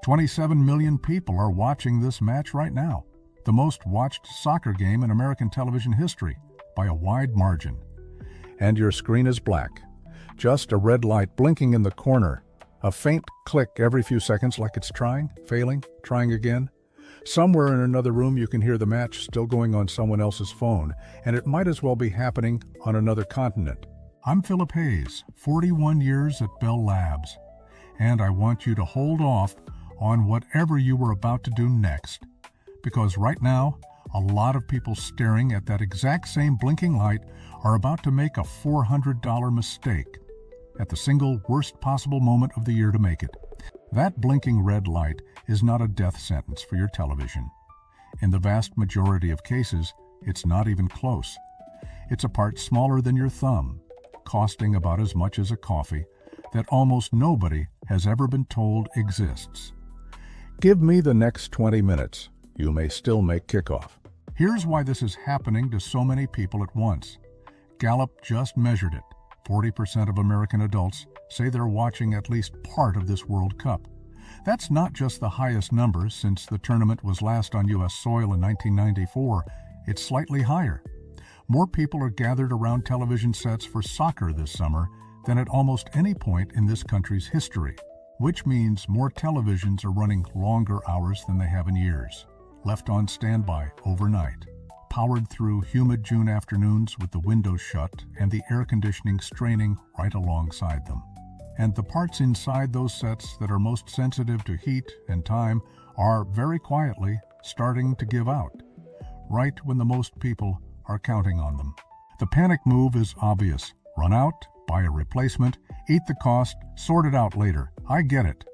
27 million people are watching this match right now, the most watched soccer game in American television history by a wide margin. And your screen is black. Just a red light blinking in the corner. A faint click every few seconds like it's trying, failing, trying again. Somewhere in another room you can hear the match still going on someone else's phone, and it might as well be happening on another continent. I'm Philip Hayes, 41 years at Bell Labs, and I want you to hold off on whatever you were about to do next, because right now, a lot of people staring at that exact same blinking light are about to make a $400 mistake at the single worst possible moment of the year to make it. That blinking red light is not a death sentence for your television. In the vast majority of cases, it's not even close. It's a part smaller than your thumb, costing about as much as a coffee, that almost nobody has ever been told exists. Give me the next 20 minutes. You may still make kickoff. Here's why this is happening to so many people at once. Gallup just measured it. 40% of American adults say they're watching at least part of this World Cup. That's not just the highest number since the tournament was last on U.S. soil in 1994. It's slightly higher. More people are gathered around television sets for soccer this summer than at almost any point in this country's history, which means more televisions are running longer hours than they have in years, left on standby overnight, powered through humid June afternoons with the windows shut and the air conditioning straining right alongside them. And the parts inside those sets that are most sensitive to heat and time are very quietly starting to give out, right when the most people are counting on them. The panic move is obvious. Run out, buy a replacement, eat the cost, sort it out later. I get it.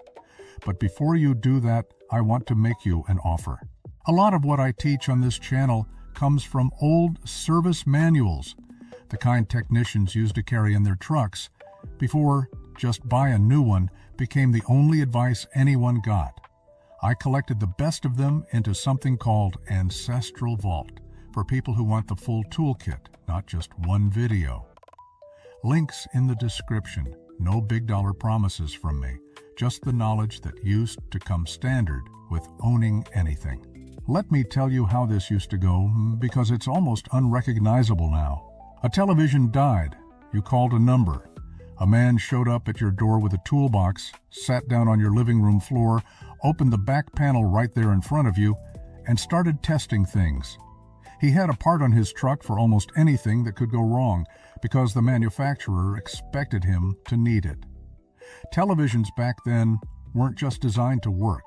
But before you do that, I want to make you an offer. A lot of what I teach on this channel comes from old service manuals, the kind technicians used to carry in their trucks before just buy a new one became the only advice anyone got. I collected the best of them into something called Ancestral Vault for people who want the full toolkit, not just one video. Links in the description. No big dollar promises from me, just the knowledge that used to come standard with owning anything. Let me tell you how this used to go, because it's almost unrecognizable now. A television died. You called a number. A man showed up at your door with a toolbox, sat down on your living room floor, opened the back panel right there in front of you, and started testing things. He had a part on his truck for almost anything that could go wrong, because the manufacturer expected him to need it. Televisions back then weren't just designed to work.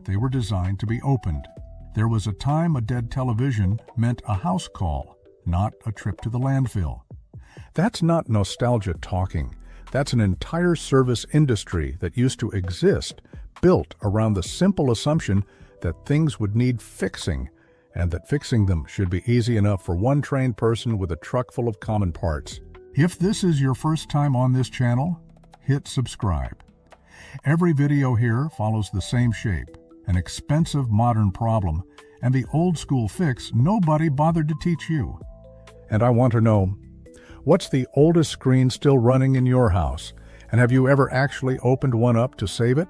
They were designed to be opened. There was a time a dead television meant a house call, not a trip to the landfill. That's not nostalgia talking. That's an entire service industry that used to exist, built around the simple assumption that things would need fixing, and that fixing them should be easy enough for one trained person with a truck full of common parts. If this is your first time on this channel, hit subscribe. Every video here follows the same shape, an expensive modern problem, and the old school fix nobody bothered to teach you. And I want to know, what's the oldest screen still running in your house? And have you ever actually opened one up to save it?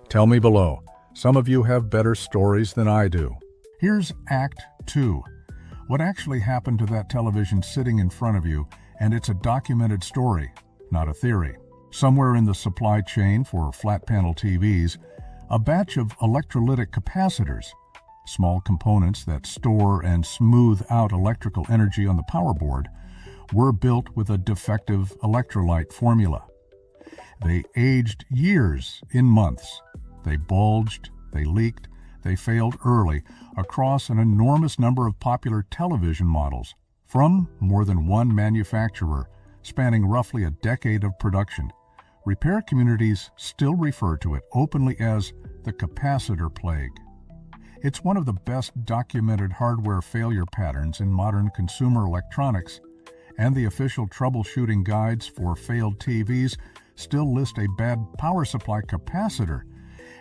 Tell me below. Some of you have better stories than I do. Here's Act 2. What actually happened to that television sitting in front of you, and it's a documented story, not a theory. Somewhere in the supply chain for flat panel TVs, a batch of electrolytic capacitors, small components that store and smooth out electrical energy on the power board, were built with a defective electrolyte formula. They aged years in months. They bulged, they leaked, they failed early across an enormous number of popular television models from more than one manufacturer, spanning roughly a decade of production. Repair communities still refer to it openly as the capacitor plague. It's one of the best documented hardware failure patterns in modern consumer electronics, and the official troubleshooting guides for failed TVs still list a bad power supply capacitor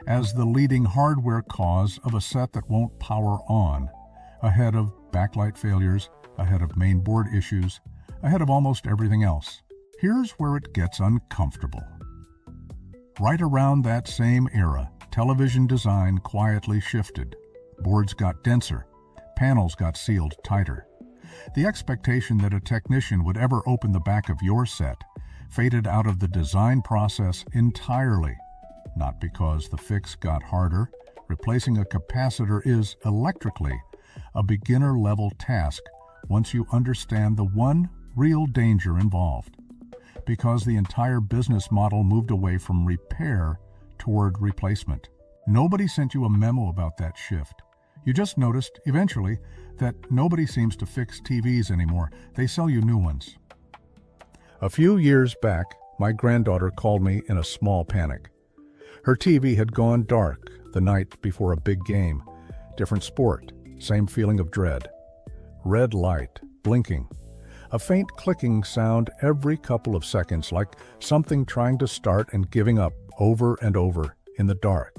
as the leading hardware cause of a set that won't power on, ahead of backlight failures, ahead of main board issues, ahead of almost everything else. Here's where it gets uncomfortable. Right around that same era, television design quietly shifted. Boards got denser. Panels got sealed tighter. The expectation that a technician would ever open the back of your set faded out of the design process entirely. Not because the fix got harder. Replacing a capacitor is, electrically, a beginner-level task once you understand the one real danger involved. Because the entire business model moved away from repair toward replacement. Nobody sent you a memo about that shift. You just noticed, eventually, that nobody seems to fix TVs anymore. They sell you new ones. A few years back, my granddaughter called me in a small panic. Her TV had gone dark the night before a big game. Different sport, same feeling of dread. Red light, blinking. A faint clicking sound every couple of seconds, like something trying to start and giving up over and over in the dark.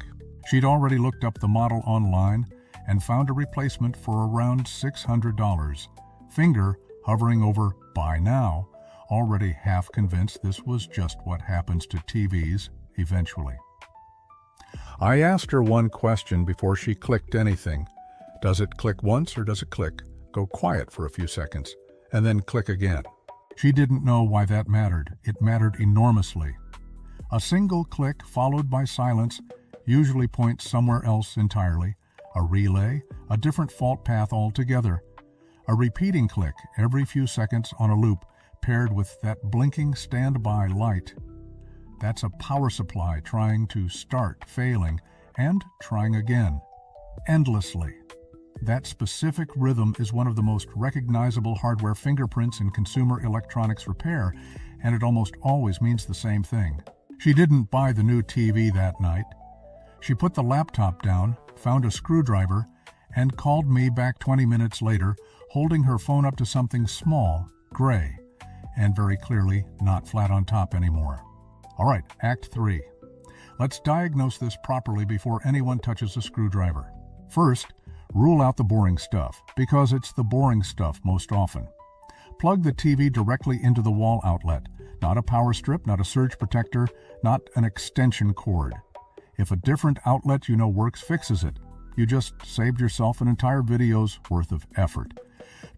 She'd already looked up the model online and found a replacement for around $600. Finger hovering over "Buy Now," already half convinced this was just what happens to TVs eventually. I asked her one question before she clicked anything. Does it click once or does it click, go quiet for a few seconds, and then click again? She didn't know why that mattered. It mattered enormously. A single click followed by silence usually points somewhere else entirely. A relay, a different fault path altogether. A repeating click every few seconds on a loop paired with that blinking standby light. That's a power supply trying to start, failing, and trying again. Endlessly. That specific rhythm is one of the most recognizable hardware fingerprints in consumer electronics repair, and it almost always means the same thing. She didn't buy the new TV that night. She put the laptop down, found a screwdriver, and called me back 20 minutes later, holding her phone up to something small, gray, and very clearly not flat on top anymore. All right, Act 3. Let's diagnose this properly before anyone touches a screwdriver. First, rule out the boring stuff, because it's the boring stuff most often. Plug the TV directly into the wall outlet, not a power strip, not a surge protector, not an extension cord. If a different outlet you know works fixes it, you just saved yourself an entire video's worth of effort.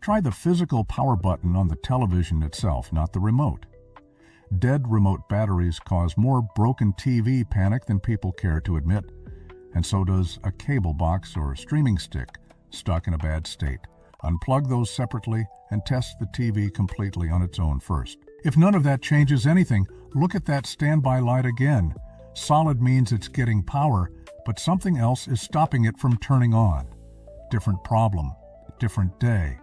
Try the physical power button on the television itself, not the remote. Dead remote batteries cause more broken TV panic than people care to admit, and so does a cable box or streaming stick stuck in a bad state. Unplug those separately and test the TV completely on its own first. If none of that changes anything, look at that standby light again. Solid means it's getting power, but something else is stopping it from turning on. Different problem, different day.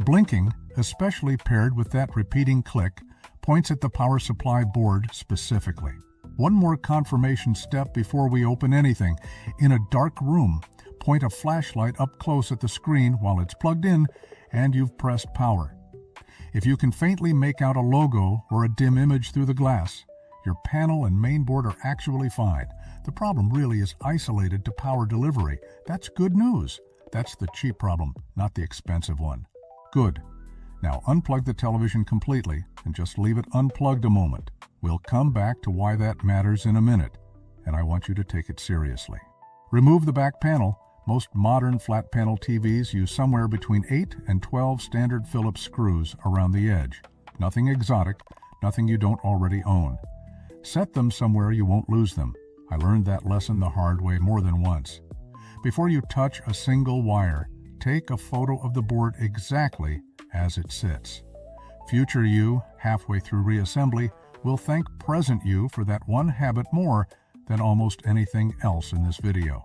Blinking, especially paired with that repeating click, points at the power supply board specifically. One more confirmation step before we open anything. In a dark room, point a flashlight up close at the screen while it's plugged in and you've pressed power. If you can faintly make out a logo or a dim image through the glass, your panel and mainboard are actually fine. The problem really is isolated to power delivery. That's good news. That's the cheap problem, not the expensive one. Good. Now unplug the television completely and just leave it unplugged a moment. We'll come back to why that matters in a minute, and I want you to take it seriously. Remove the back panel. Most modern flat panel TVs use somewhere between 8 and 12 standard Phillips screws around the edge. Nothing exotic, nothing you don't already own. Set them somewhere you won't lose them. I learned that lesson the hard way more than once. Before you touch a single wire, take a photo of the board exactly as it sits. Future you, halfway through reassembly, will thank present you for that one habit more than almost anything else in this video.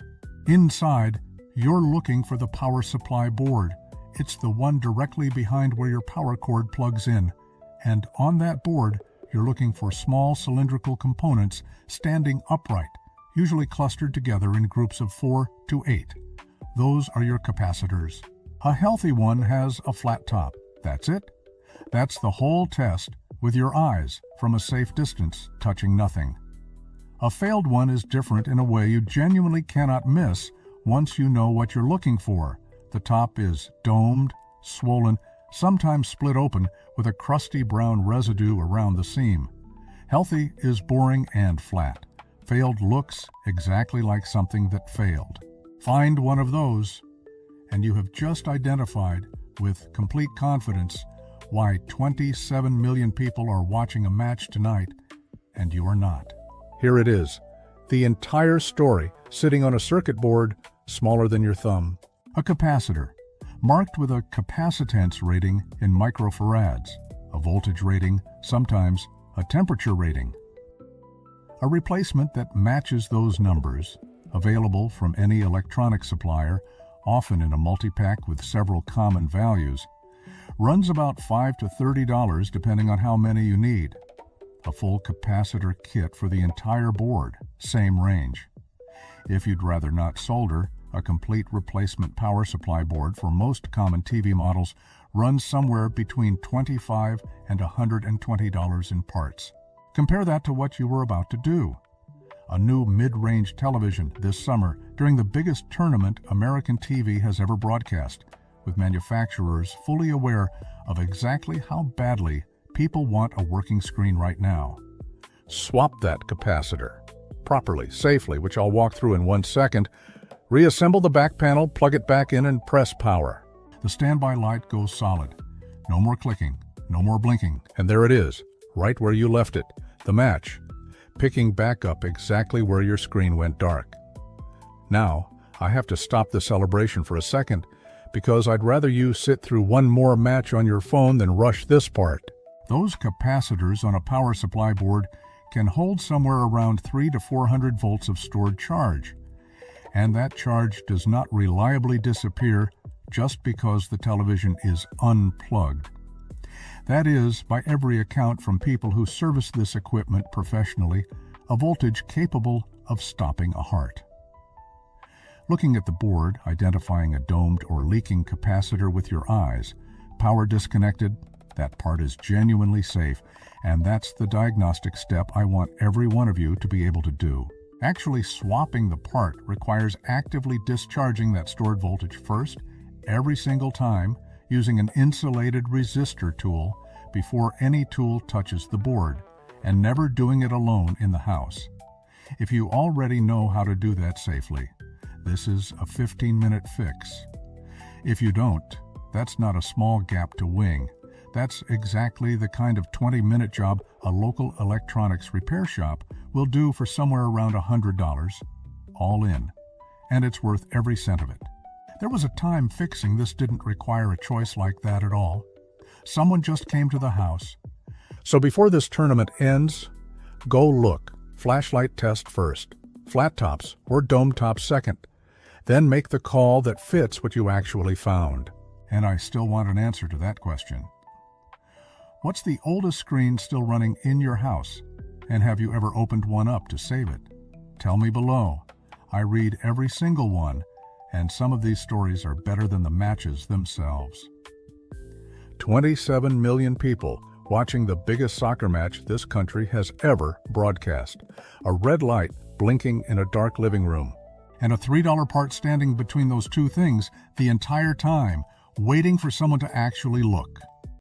Inside, you're looking for the power supply board. It's the one directly behind where your power cord plugs in. And on that board, you're looking for small cylindrical components standing upright, usually clustered together in groups of 4 to 8. Those are your capacitors. A healthy one has a flat top. That's it. That's the whole test, with your eyes from a safe distance, touching nothing. A failed one is different in a way you genuinely cannot miss once you know what you're looking for. The top is domed, swollen, sometimes split open with a crusty brown residue around the seam. Healthy is boring and flat. Failed looks exactly like something that failed. Find one of those, and you have just identified with complete confidence why 27 million people are watching a match tonight, and you are not. Here it is, the entire story sitting on a circuit board smaller than your thumb. A capacitor, marked with a capacitance rating in microfarads, a voltage rating, sometimes a temperature rating. A replacement that matches those numbers, available from any electronic supplier, often in a multi-pack with several common values, runs about $5 to $30 depending on how many you need. A full capacitor kit for the entire board, same range. If you'd rather not solder, a complete replacement power supply board for most common TV models runs somewhere between $25 and $120 in parts. Compare that to what you were about to do. A new mid-range television this summer during the biggest tournament American TV has ever broadcast, with manufacturers fully aware of exactly how badly people want a working screen right now. Swap that capacitor properly, safely, which I'll walk through in 1 second. Reassemble the back panel, plug it back in, and press power. The standby light goes solid. No more clicking, no more blinking. And there it is, right where you left it, the match, picking back up exactly where your screen went dark. Now, I have to stop the celebration for a second because I'd rather you sit through one more match on your phone than rush this part. Those capacitors on a power supply board can hold somewhere around 300 to 400 volts of stored charge, and that charge does not reliably disappear just because the television is unplugged. That is, by every account from people who service this equipment professionally, a voltage capable of stopping a heart. Looking at the board, identifying a domed or leaking capacitor with your eyes, power disconnected, that part is genuinely safe, and that's the diagnostic step I want every one of you to be able to do. Actually swapping the part requires actively discharging that stored voltage first, every single time, using an insulated resistor tool before any tool touches the board, and never doing it alone in the house. If you already know how to do that safely, this is a 15-minute fix. If you don't, that's not a small gap to wing. That's exactly the kind of 20-minute job a local electronics repair shop will do for somewhere around $100, all in, and it's worth every cent of it. There was a time fixing this didn't require a choice like that at all. Someone just came to the house. So before this tournament ends, go look. Flashlight test first, flat tops or dome tops second. Then make the call that fits what you actually found. And I still want an answer to that question. What's the oldest screen still running in your house? And have you ever opened one up to save it? Tell me below. I read every single one, and some of these stories are better than the matches themselves. 27 million people watching the biggest soccer match this country has ever broadcast. A red light blinking in a dark living room. And a $3 part standing between those two things the entire time, waiting for someone to actually look.